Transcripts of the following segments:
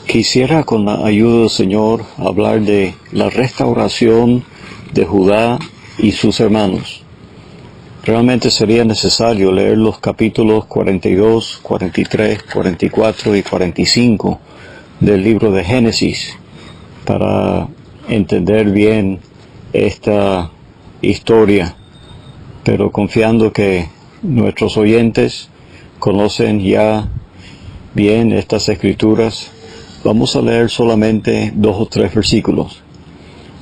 Quisiera, con la ayuda del Señor, hablar de la restauración de Judá y sus hermanos. Realmente sería necesario leer los capítulos 42, 43, 44 y 45 del libro de Génesis para entender bien esta historia, pero confiando que nuestros oyentes conocen ya bien estas escrituras, vamos a leer solamente 2 o 3 versículos.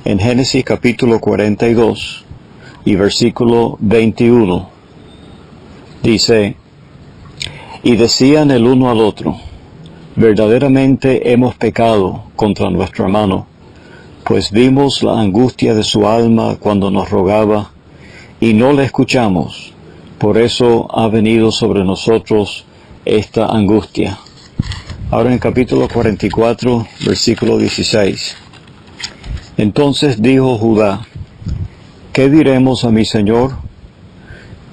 En Génesis capítulo 42 y versículo 21 dice: y decían el uno al otro, verdaderamente hemos pecado contra nuestro hermano, pues vimos la angustia de su alma cuando nos rogaba, y no le escuchamos, por eso ha venido sobre nosotros esta angustia. Ahora en el capítulo 44, versículo 16. Entonces dijo Judá: ¿qué diremos a mi señor?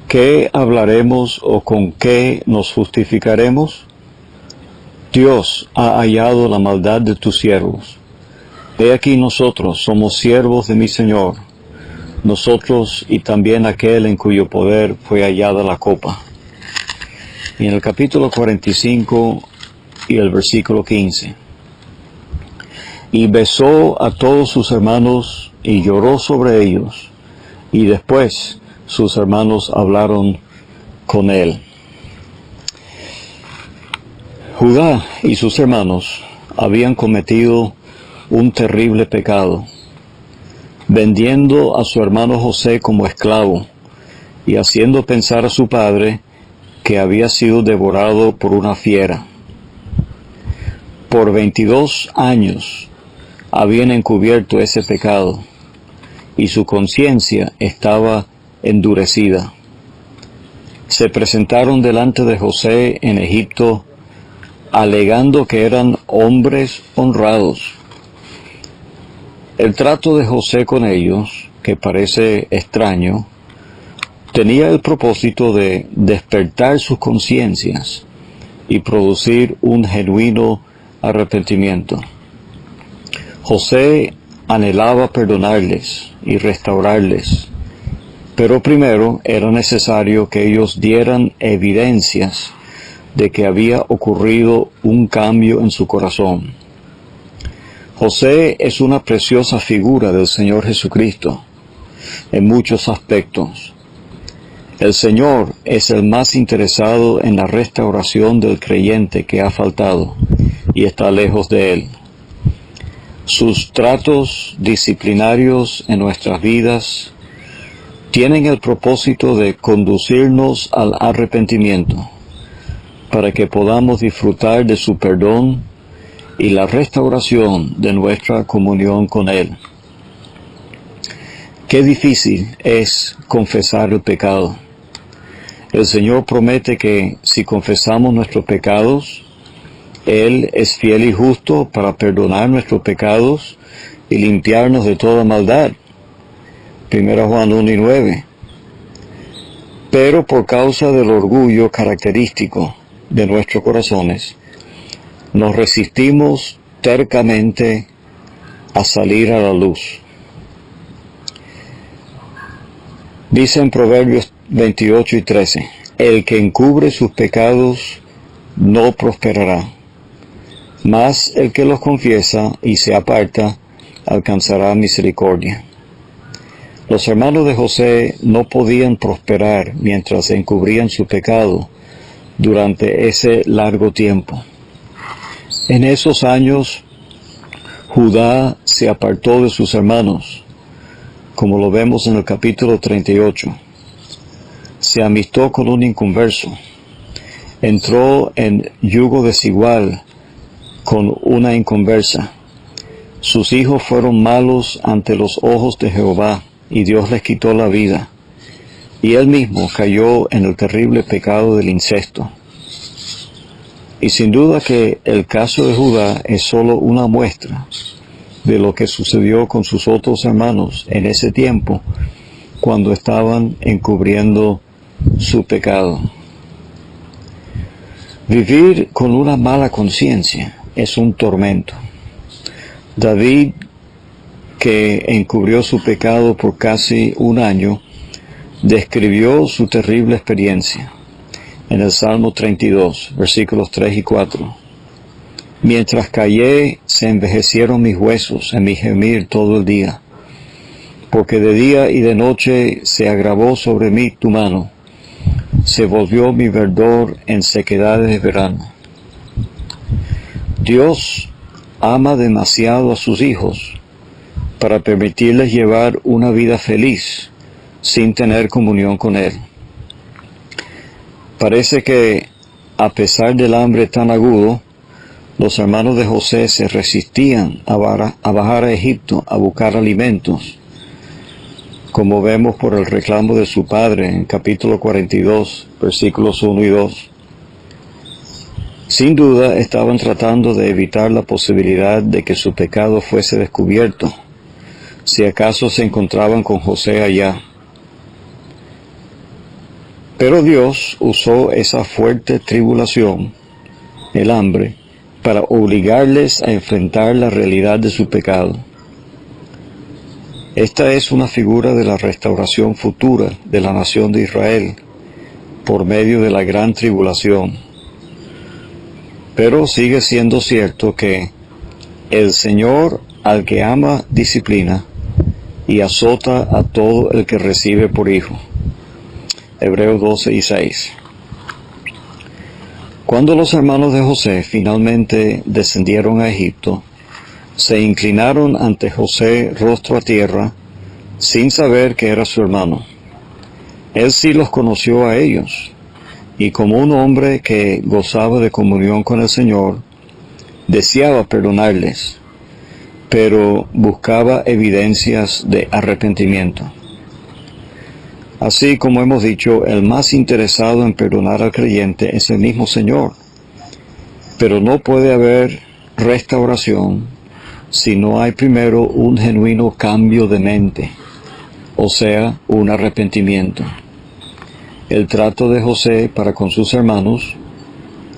¿Qué hablaremos o con qué nos justificaremos? Dios ha hallado la maldad de tus siervos. He aquí nosotros somos siervos de mi señor, nosotros y también aquel en cuyo poder fue hallada la copa. Y en el capítulo 45 y el versículo 15. Y besó a todos sus hermanos y lloró sobre ellos, y después sus hermanos hablaron con él. Judá y sus hermanos habían cometido un terrible pecado, vendiendo a su hermano José como esclavo y haciendo pensar a su padre que había sido devorado por una fiera. Por 22 años habían encubierto ese pecado y su conciencia estaba endurecida. Se presentaron delante de José en Egipto alegando que eran hombres honrados. El trato de José con ellos, que parece extraño, tenía el propósito de despertar sus conciencias y producir un genuino arrepentimiento. José anhelaba perdonarles y restaurarles, pero primero era necesario que ellos dieran evidencias de que había ocurrido un cambio en su corazón. José es una preciosa figura del Señor Jesucristo en muchos aspectos. El Señor es el más interesado en la restauración del creyente que ha faltado y está lejos de Él. Sus tratos disciplinarios en nuestras vidas tienen el propósito de conducirnos al arrepentimiento, para que podamos disfrutar de su perdón y la restauración de nuestra comunión con Él. Qué difícil es confesar el pecado. El Señor promete que si confesamos nuestros pecados, Él es fiel y justo para perdonar nuestros pecados y limpiarnos de toda maldad. 1 Juan 1 y 9. Pero por causa del orgullo característico de nuestros corazones, nos resistimos tercamente a salir a la luz. Dice en Proverbios 28 y 13, el que encubre sus pecados no prosperará, mas el que los confiesa y se aparta alcanzará misericordia. Los hermanos de José no podían prosperar mientras encubrían su pecado durante ese largo tiempo. En esos años, Judá se apartó de sus hermanos, como lo vemos en el capítulo 38. Se amistó con un inconverso, entró en yugo desigual con una inconversa. Sus hijos fueron malos ante los ojos de Jehová, y Dios les quitó la vida. Y él mismo cayó en el terrible pecado del incesto. Y sin duda que el caso de Judá es solo una muestra de lo que sucedió con sus otros hermanos en ese tiempo, cuando estaban encubriendo su pecado. Vivir con una mala conciencia es un tormento. David, que encubrió su pecado por casi un año, describió su terrible experiencia en el Salmo 32, versículos 3 y 4. Mientras callé, se envejecieron mis huesos en mi gemir todo el día, porque de día y de noche se agravó sobre mí tu mano, se volvió mi verdor en sequedades de verano. Dios ama demasiado a sus hijos para permitirles llevar una vida feliz sin tener comunión con Él. Parece que, a pesar del hambre tan agudo, los hermanos de José se resistían a bajar a Egipto a buscar alimentos, como vemos por el reclamo de su padre en capítulo 42, versículos 1 y 2. Sin duda estaban tratando de evitar la posibilidad de que su pecado fuese descubierto, si acaso se encontraban con José allá. Pero Dios usó esa fuerte tribulación, el hambre, para obligarles a enfrentar la realidad de su pecado. Esta es una figura de la restauración futura de la nación de Israel por medio de la gran tribulación. Pero sigue siendo cierto que el Señor al que ama disciplina y azota a todo el que recibe por hijo. Hebreos 12 y 6. Cuando los hermanos de José finalmente descendieron a Egipto, se inclinaron ante José rostro a tierra, sin saber que era su hermano. Él sí los conoció a ellos, y como un hombre que gozaba de comunión con el Señor, deseaba perdonarles, pero buscaba evidencias de arrepentimiento. Así como hemos dicho, el más interesado en perdonar al creyente es el mismo Señor, pero no puede haber restauración si no hay primero un genuino cambio de mente, o sea, un arrepentimiento. El trato de José para con sus hermanos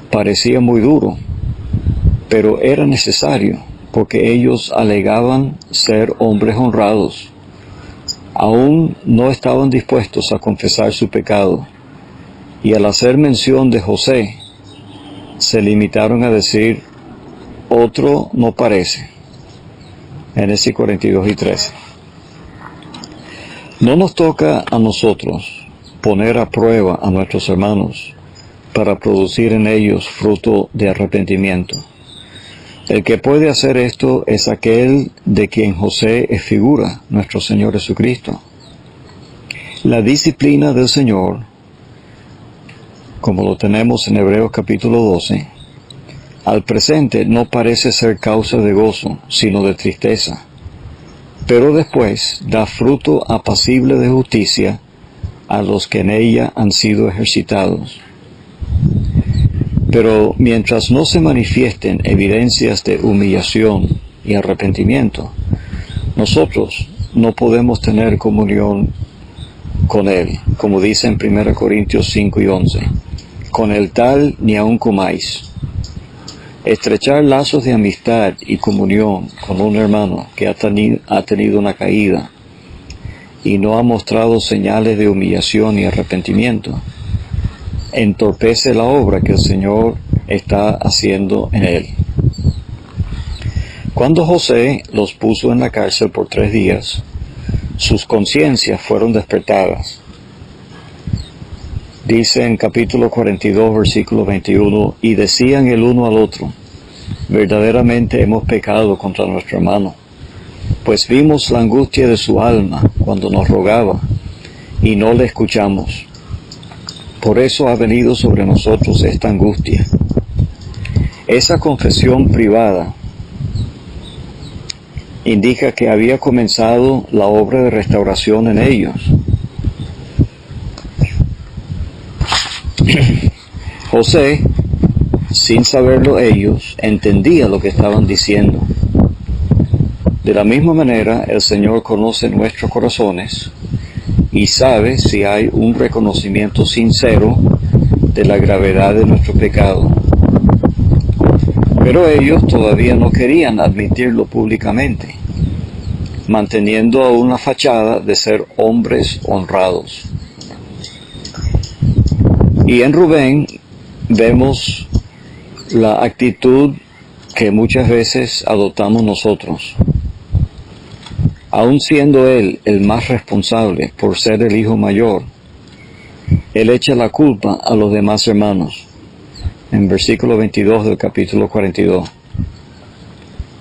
parecía muy duro, pero era necesario, porque ellos alegaban ser hombres honrados. Aún no estaban dispuestos a confesar su pecado, y al hacer mención de José, se limitaron a decir, otro no parece. Génesis 42 y 13. No nos toca a nosotros poner a prueba a nuestros hermanos para producir en ellos fruto de arrepentimiento. El que puede hacer esto es aquel de quien José es figura, nuestro Señor Jesucristo. La disciplina del Señor, como lo tenemos en Hebreos capítulo 12, al presente no parece ser causa de gozo, sino de tristeza, pero después da fruto apacible de justicia a los que en ella han sido ejercitados. Pero mientras no se manifiesten evidencias de humillación y arrepentimiento, nosotros no podemos tener comunión con Él, como dice en 1 Corintios 5 y 11. Con el tal ni aun comáis. Estrechar lazos de amistad y comunión con un hermano que ha tenido una caída y no ha mostrado señales de humillación y arrepentimiento, entorpece la obra que el Señor está haciendo en él. Cuando José los puso en la cárcel por 3 días, sus conciencias fueron despertadas. Dice en capítulo 42, versículo 21, y decían el uno al otro, verdaderamente hemos pecado contra nuestro hermano, pues vimos la angustia de su alma cuando nos rogaba, y no le escuchamos. Por eso ha venido sobre nosotros esta angustia. Esa confesión privada indica que había comenzado la obra de restauración en ellos. José, sin saberlo ellos, entendía lo que estaban diciendo. De la misma manera, el Señor conoce nuestros corazones y sabe si hay un reconocimiento sincero de la gravedad de nuestro pecado. Pero ellos todavía no querían admitirlo públicamente, manteniendo aún la fachada de ser hombres honrados. Y en Rubén vemos la actitud que muchas veces adoptamos nosotros. Aun siendo él el más responsable por ser el hijo mayor, él echa la culpa a los demás hermanos. En versículo 22 del capítulo 42.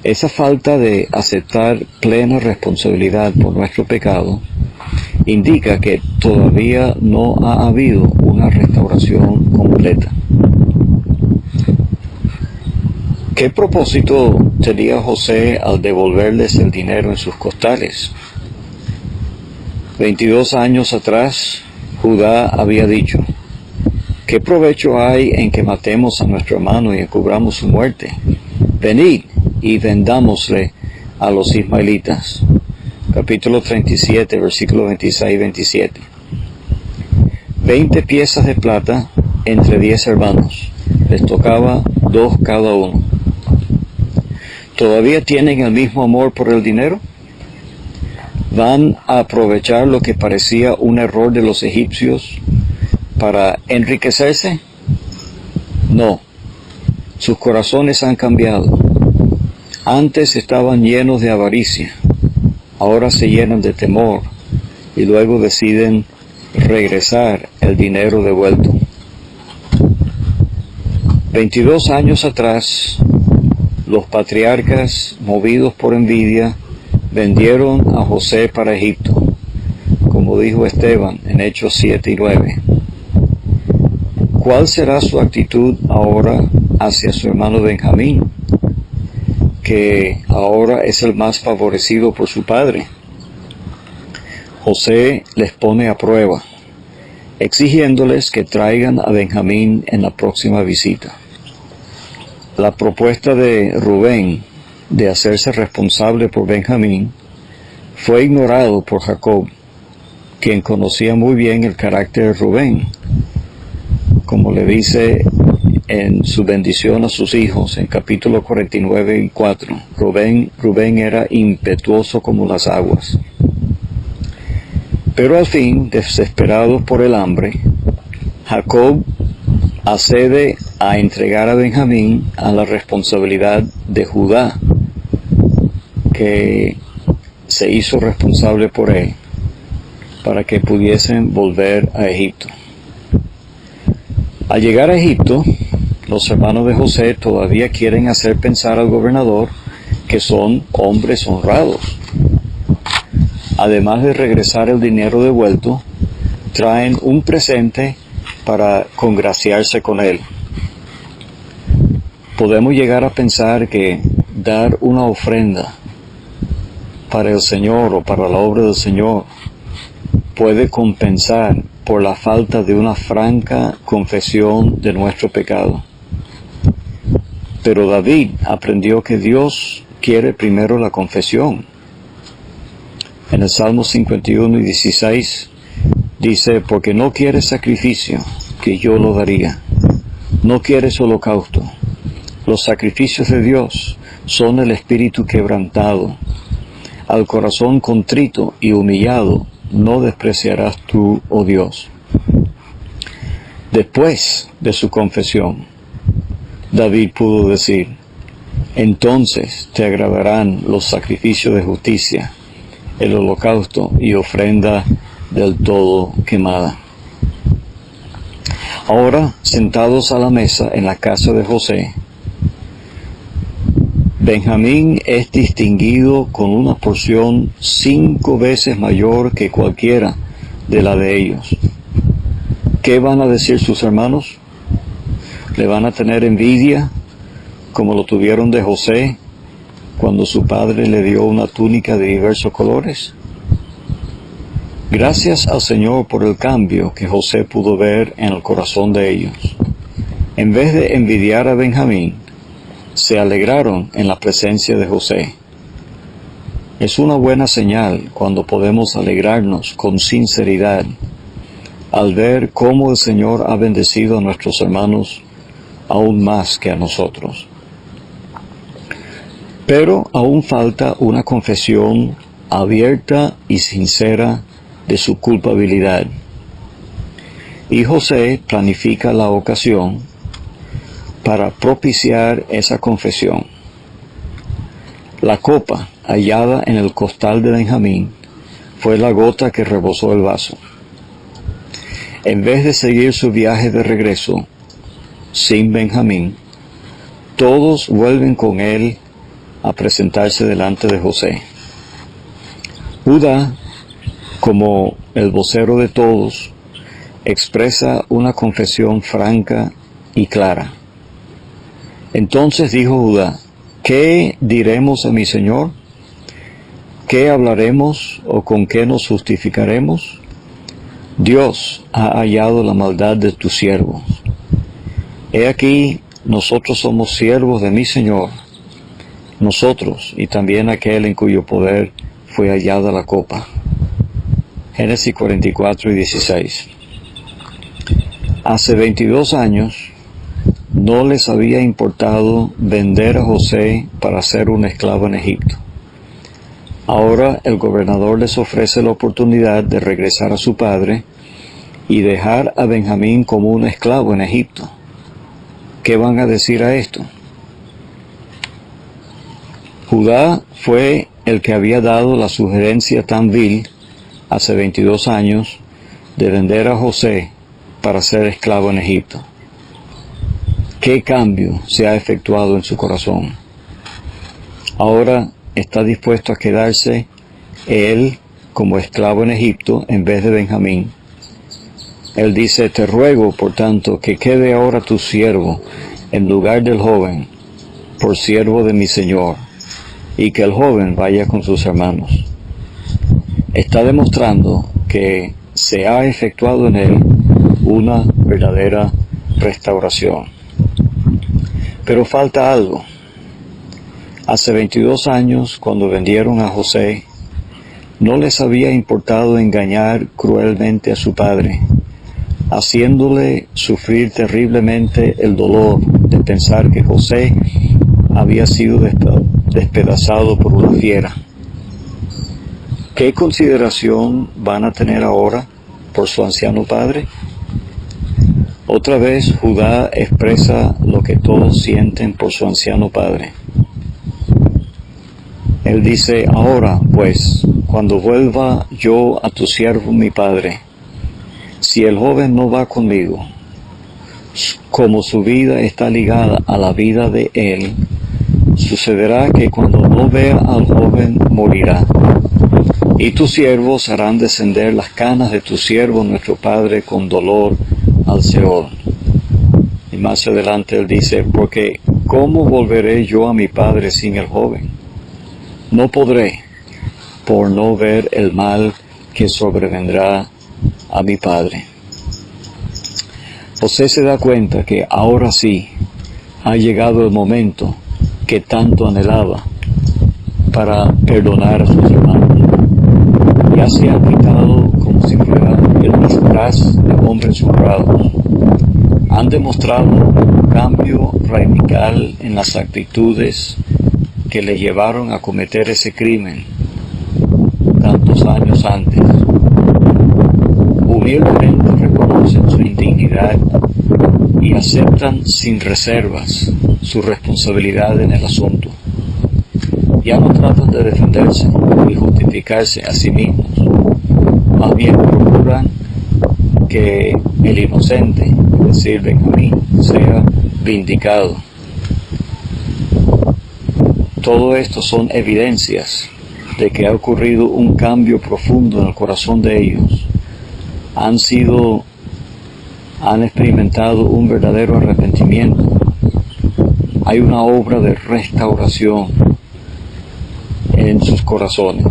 Esa falta de aceptar plena responsabilidad por nuestro pecado indica que todavía no ha habido una restauración completa. ¿Qué propósito tenía José al devolverles el dinero en sus costales? 22 años atrás, Judá había dicho: ¿qué provecho hay en que matemos a nuestro hermano y encubramos su muerte? Venid y vendámosle a los ismaelitas. Capítulo 37, versículos 26 y 27. 20 piezas de plata entre 10 hermanos. Les tocaba 2 cada uno. ¿Todavía tienen el mismo amor por el dinero? ¿Van a aprovechar lo que parecía un error de los egipcios para enriquecerse? No. Sus corazones han cambiado. Antes estaban llenos de avaricia. Ahora se llenan de temor y luego deciden regresar el dinero devuelto. 22 años atrás, los patriarcas, movidos por envidia, vendieron a José para Egipto, como dijo Esteban en Hechos 7 y 9. ¿Cuál será su actitud ahora hacia su hermano Benjamín, que ahora es el más favorecido por su padre? José les pone a prueba, exigiéndoles que traigan a Benjamín en la próxima visita. La propuesta de Rubén de hacerse responsable por Benjamín fue ignorado por Jacob, quien conocía muy bien el carácter de Rubén, como le dice en su bendición a sus hijos en capítulo 49 y 4. Rubén era impetuoso como las aguas. Pero al fin, desesperado por el hambre, Jacob accede a entregar a Benjamín a la responsabilidad de Judá, que se hizo responsable por él, para que pudiesen volver a Egipto. Al llegar a Egipto, los hermanos de José todavía quieren hacer pensar al gobernador que son hombres honrados. Además de regresar el dinero devuelto, traen un presente para congraciarse con él. Podemos llegar a pensar que dar una ofrenda para el Señor o para la obra del Señor puede compensar por la falta de una franca confesión de nuestro pecado. Pero David aprendió que Dios quiere primero la confesión. En el Salmo 51 y 16 dice: porque no quieres sacrificio, que yo lo daría. No quieres holocausto. Los sacrificios de Dios son el espíritu quebrantado. Al corazón contrito y humillado no despreciarás tú, oh Dios. Después de su confesión, David pudo decir: entonces te agradarán los sacrificios de justicia, el holocausto y ofrenda del todo quemada. Ahora, sentados a la mesa en la casa de José, Benjamín es distinguido con una porción 5 veces mayor que cualquiera de la de ellos. ¿Qué van a decir sus hermanos? ¿Le van a tener envidia como lo tuvieron de José cuando su padre le dio una túnica de diversos colores? Gracias al Señor por el cambio que José pudo ver en el corazón de ellos. En vez de envidiar a Benjamín, se alegraron en la presencia de José. Es una buena señal cuando podemos alegrarnos con sinceridad al ver cómo el Señor ha bendecido a nuestros hermanos aún más que a nosotros. Pero aún falta una confesión abierta y sincera de su culpabilidad. Y José planifica la ocasión para propiciar esa confesión. La copa hallada en el costal de Benjamín fue la gota que rebosó el vaso. En vez de seguir su viaje de regreso sin Benjamín, todos vuelven con él a presentarse delante de José. Judá, como el vocero de todos, expresa una confesión franca y clara. Entonces dijo Judá: ¿qué diremos a mi señor? ¿Qué hablaremos o con qué nos justificaremos? Dios ha hallado la maldad de tus siervos. He aquí, nosotros somos siervos de mi Señor, nosotros y también aquel en cuyo poder fue hallada la copa. Génesis 44 y 16. Hace 22 años no les había importado vender a José para ser un esclavo en Egipto. Ahora el gobernador les ofrece la oportunidad de regresar a su padre y dejar a Benjamín como un esclavo en Egipto. ¿Qué van a decir a esto? Judá fue el que había dado la sugerencia tan vil hace 22 años de vender a José para ser esclavo en Egipto. ¿Qué cambio se ha efectuado en su corazón? Ahora está dispuesto a quedarse él como esclavo en Egipto en vez de Benjamín. Él dice: te ruego, por tanto, que quede ahora tu siervo en lugar del joven, por siervo de mi señor, y que el joven vaya con sus hermanos. Está demostrando que se ha efectuado en él una verdadera restauración. Pero falta algo. Hace 22 años, cuando vendieron a José, no les había importado engañar cruelmente a su padre, haciéndole sufrir terriblemente el dolor de pensar que José había sido despedazado por una fiera. ¿Qué consideración van a tener ahora por su anciano padre? Otra vez Judá expresa lo que todos sienten por su anciano padre. Él dice: ahora pues, cuando vuelva yo a tu siervo mi padre, si el joven no va conmigo, como su vida está ligada a la vida de él, sucederá que cuando no vea al joven morirá. Y tus siervos harán descender las canas de tu siervo nuestro padre con dolor al Seol. Y más adelante él dice: porque ¿cómo volveré yo a mi padre sin el joven? No podré, por no ver el mal que sobrevendrá a mi padre. José se da cuenta que ahora sí ha llegado el momento que tanto anhelaba para perdonar a sus hermanos. Ya se ha quitado como si fuera el disfraz de hombres honrados. Han demostrado un cambio radical en las actitudes que le llevaron a cometer ese crimen tantos años antes. Humildemente reconocen su indignidad y aceptan sin reservas su responsabilidad en el asunto. Ya no tratan de defenderse y justificarse a sí mismos, más bien procuran que el inocente, es decir, Benjamín, sea vindicado. Todo esto son evidencias de que ha ocurrido un cambio profundo en el corazón de ellos. Han experimentado un verdadero arrepentimiento. Hay una obra de restauración en sus corazones.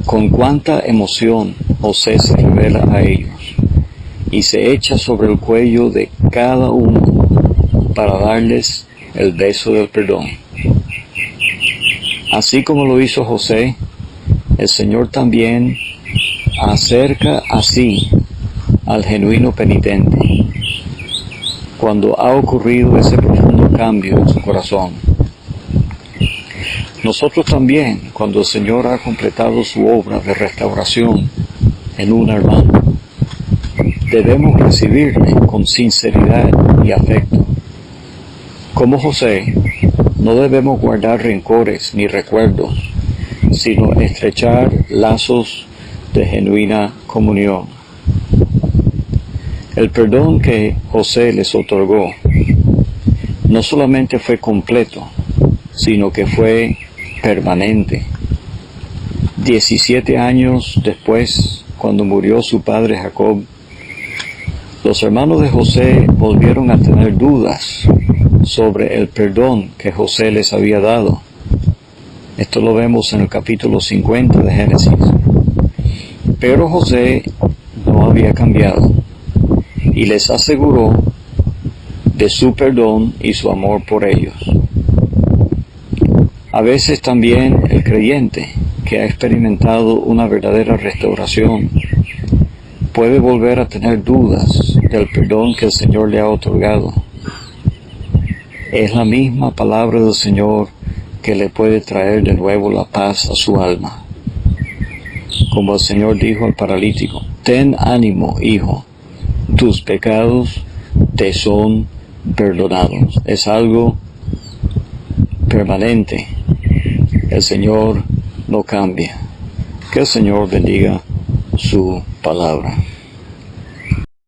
Con cuánta emoción José se revela a ellos y se echa sobre el cuello de cada uno para darles el beso del perdón. Así como lo hizo José, el Señor también acerca así al genuino penitente, cuando ha ocurrido ese profundo cambio en su corazón. Nosotros también, cuando el Señor ha completado su obra de restauración en un hermano, debemos recibirle con sinceridad y afecto. Como José, no debemos guardar rencores ni recuerdos, sino estrechar lazos de genuina comunión. El perdón que José les otorgó no solamente fue completo, sino que fue permanente. 17 años después, cuando murió su padre Jacob, los hermanos de José volvieron a tener dudas sobre el perdón que José les había dado. Esto lo vemos en el capítulo 50 de Génesis. Pero José no había cambiado y les aseguró de su perdón y su amor por ellos. A veces también el creyente que ha experimentado una verdadera restauración puede volver a tener dudas del perdón que el Señor le ha otorgado. Es la misma palabra del Señor que le puede traer de nuevo la paz a su alma. Como el Señor dijo al paralítico: ten ánimo, hijo, tus pecados te son perdonados. Es algo permanente. El Señor no cambia. Que el Señor bendiga su palabra.